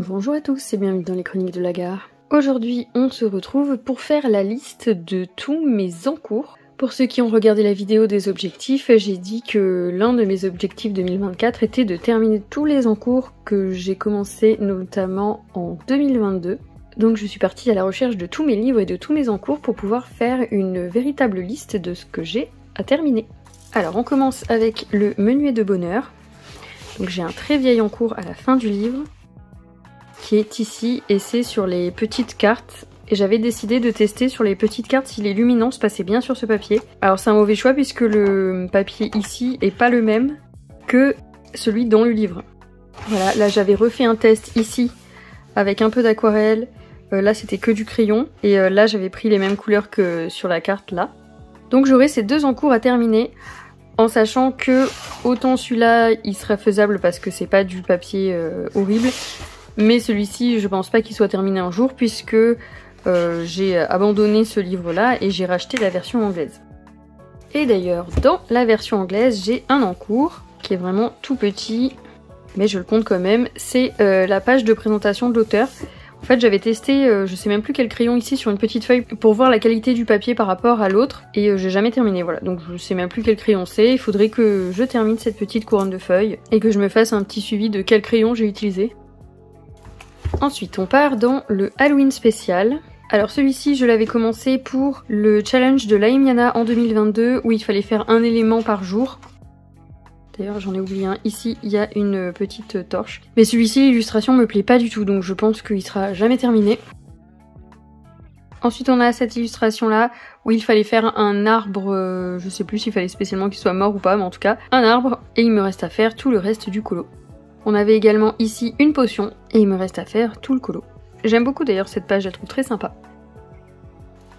Bonjour à tous et bienvenue dans les chroniques de la gare. Aujourd'hui on se retrouve pour faire la liste de tous mes encours. Pour ceux qui ont regardé la vidéo des objectifs, j'ai dit que l'un de mes objectifs 2024 était de terminer tous les encours que j'ai commencé notamment en 2022. Donc je suis partie à la recherche de tous mes livres et de tous mes encours pour pouvoir faire une véritable liste de ce que j'ai à terminer. Alors on commence avec le Menuet de bonheur. Donc j'ai un très vieil encours à la fin du livre qui est ici et c'est sur les petites cartes. Et j'avais décidé de tester sur les petites cartes si les luminances passaient bien sur ce papier. Alors c'est un mauvais choix puisque le papier ici est pas le même que celui dans le livre. Voilà, là j'avais refait un test ici avec un peu d'aquarelle. Là c'était que du crayon et là j'avais pris les mêmes couleurs que sur la carte là. Donc j'aurai ces deux encours à terminer en sachant que autant celui-là il sera faisable parce que c'est pas du papier horrible, mais celui-ci je pense pas qu'il soit terminé un jour puisque j'ai abandonné ce livre là et j'ai racheté la version anglaise. Et d'ailleurs dans la version anglaise j'ai un encours qui est vraiment tout petit mais je le compte quand même, c'est la page de présentation de l'auteur. En fait j'avais testé, je sais même plus quel crayon ici sur une petite feuille pour voir la qualité du papier par rapport à l'autre et j'ai jamais terminé, voilà. Donc je sais même plus quel crayon c'est, il faudrait que je termine cette petite couronne de feuilles et que je me fasse un petit suivi de quel crayon j'ai utilisé. Ensuite on part dans le Halloween spécial. Alors celui-ci je l'avais commencé pour le challenge de Laimiana en 2022 où il fallait faire un élément par jour. D'ailleurs j'en ai oublié un, ici il y a une petite torche. Mais celui-ci l'illustration me plaît pas du tout donc je pense qu'il sera jamais terminé. Ensuite on a cette illustration là où il fallait faire un arbre, je sais plus s'il fallait spécialement qu'il soit mort ou pas mais en tout cas un arbre et il me reste à faire tout le reste du colo. On avait également ici une potion et il me reste à faire tout le colo. J'aime beaucoup d'ailleurs cette page, je la trouve très sympa.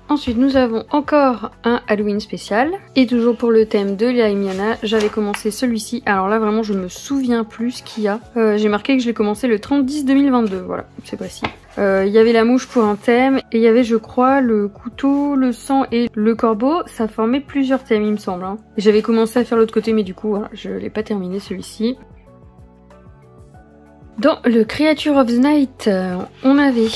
Ensuite nous avons encore un Halloween spécial et toujours pour le thème de Laimiana, j'avais commencé celui-ci. Alors là vraiment je me souviens plus ce qu'il y a. J'ai marqué que je l'ai commencé le 30-10-2022, voilà, c'est précis. Il y avait la mouche pour un thème et il y avait je crois le couteau, le sang et le corbeau. Ça formait plusieurs thèmes il me semble. Hein. J'avais commencé à faire l'autre côté mais du coup voilà, je l'ai pas terminé celui-ci. Dans le Creature of the Night, on avait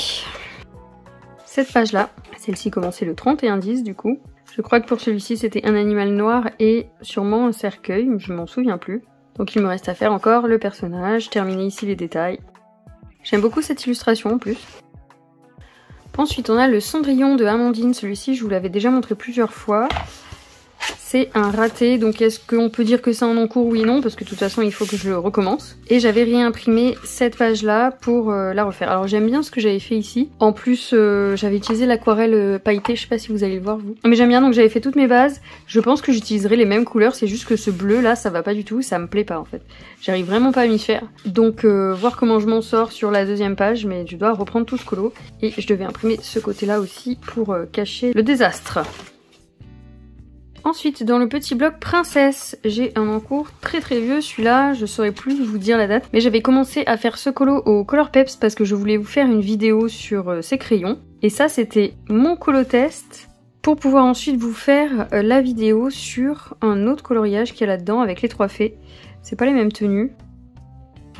cette page là. Celle-ci commençait le 31-10 du coup. Je crois que pour celui-ci c'était un animal noir et sûrement un cercueil, je m'en souviens plus. Donc il me reste à faire encore le personnage, terminer ici les détails. J'aime beaucoup cette illustration en plus. Ensuite on a le Cendrillon de Amandine, celui-ci je vous l'avais déjà montré plusieurs fois. C'est un raté, donc est-ce qu'on peut dire que c'est un encours? Oui et non, parce que de toute façon il faut que je le recommence. Et j'avais réimprimé cette page là pour la refaire. Alors j'aime bien ce que j'avais fait ici. En plus j'avais utilisé l'aquarelle pailletée, je sais pas si vous allez le voir vous. Mais j'aime bien, donc j'avais fait toutes mes bases. Je pense que j'utiliserai les mêmes couleurs, c'est juste que ce bleu là ça va pas du tout, ça me plaît pas en fait. J'arrive vraiment pas à m'y faire. Donc voir comment je m'en sors sur la deuxième page, mais je dois reprendre tout ce colo. Et je devais imprimer ce côté là aussi pour cacher le désastre. Ensuite, dans le petit bloc princesse, j'ai un encours très très vieux. Celui-là, je saurais plus vous dire la date. Mais j'avais commencé à faire ce colo au Colourpeps parce que je voulais vous faire une vidéo sur ces crayons. Et ça, c'était mon colo test pour pouvoir ensuite vous faire la vidéo sur un autre coloriage qu'il y a là-dedans avec les 3 fées. C'est pas les mêmes tenues.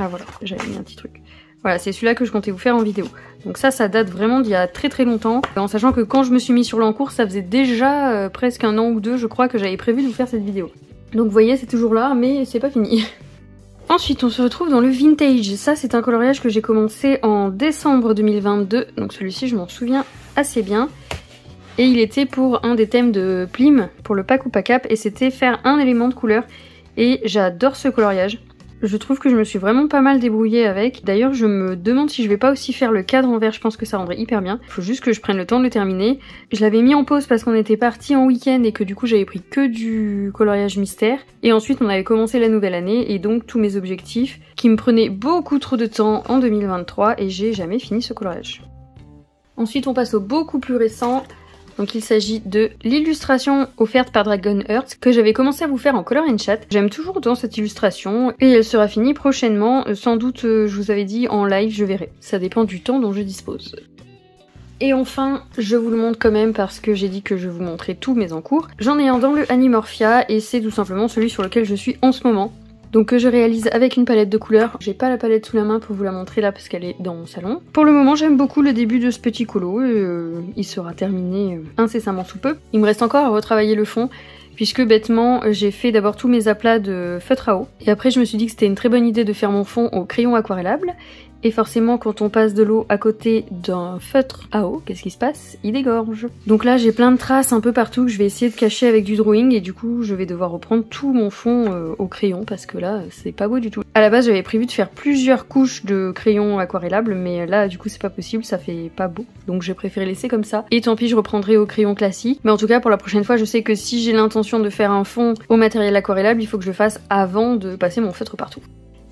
Ah voilà, j'avais mis un petit truc. Voilà, c'est celui-là que je comptais vous faire en vidéo. Donc ça date vraiment d'il y a très très longtemps. En sachant que quand je me suis mis sur l'encours, ça faisait déjà presque un an ou deux, je crois, que j'avais prévu de vous faire cette vidéo. Donc vous voyez, c'est toujours là, mais c'est pas fini. Ensuite, on se retrouve dans le vintage. Ça, c'est un coloriage que j'ai commencé en décembre 2022. Donc celui-ci, je m'en souviens assez bien. Et il était pour un des thèmes de Plim, pour le pack ou pas cap, et c'était faire un élément de couleur. Et j'adore ce coloriage. Je trouve que je me suis vraiment pas mal débrouillée avec. D'ailleurs, je me demande si je vais pas aussi faire le cadre en vert, je pense que ça rendrait hyper bien. Faut juste que je prenne le temps de le terminer. Je l'avais mis en pause parce qu'on était parti en week-end et que du coup j'avais pris que du coloriage mystère. Et ensuite on avait commencé la nouvelle année et donc tous mes objectifs qui me prenaient beaucoup trop de temps en 2023 et j'ai jamais fini ce coloriage. Ensuite on passe au beaucoup plus récent. Donc il s'agit de l'illustration offerte par Dragon Heart que j'avais commencé à vous faire en Color and Chat. J'aime toujours dans cette illustration et elle sera finie prochainement. Sans doute, je vous avais dit en live, je verrai. Ça dépend du temps dont je dispose. Et enfin, je vous le montre quand même parce que j'ai dit que je vous montrais tous mes encours. J'en ai un dans le Animorphia et c'est tout simplement celui sur lequel je suis en ce moment. donc que je réalise avec une palette de couleurs. J'ai pas la palette sous la main pour vous la montrer là parce qu'elle est dans mon salon. Pour le moment j'aime beaucoup le début de ce petit colo et il sera terminé incessamment sous peu. Il me reste encore à retravailler le fond, puisque bêtement j'ai fait d'abord tous mes aplats de feutre à eau et après je me suis dit que c'était une très bonne idée de faire mon fond au crayon aquarellable. Et forcément quand on passe de l'eau à côté d'un feutre à eau, qu'est-ce qui se passe? Il dégorge. Donc là j'ai plein de traces un peu partout que je vais essayer de cacher avec du drawing et du coup je vais devoir reprendre tout mon fond au crayon parce que là c'est pas beau du tout. À la base j'avais prévu de faire plusieurs couches de crayon aquarellable mais là du coup c'est pas possible, ça fait pas beau. Donc j'ai préféré laisser comme ça. Et tant pis, je reprendrai au crayon classique. Mais en tout cas pour la prochaine fois je sais que si j'ai l'intention de faire un fond au matériel aquarellable, il faut que je le fasse avant de passer mon feutre partout.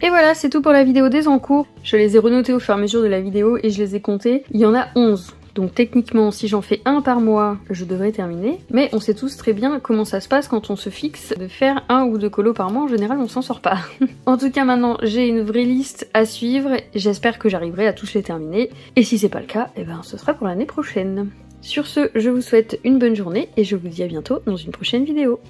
Et voilà, c'est tout pour la vidéo des encours. Je les ai renotés au fur et à mesure de la vidéo et je les ai comptés. Il y en a 11. Donc techniquement, si j'en fais un par mois, je devrais terminer. Mais on sait tous très bien comment ça se passe quand on se fixe de faire 1 ou 2 colos par mois. En général, on s'en sort pas. En tout cas, maintenant, j'ai une vraie liste à suivre. J'espère que j'arriverai à tous les terminer. Et si c'est pas le cas, eh ben, ce sera pour l'année prochaine. Sur ce, je vous souhaite une bonne journée et je vous dis à bientôt dans une prochaine vidéo.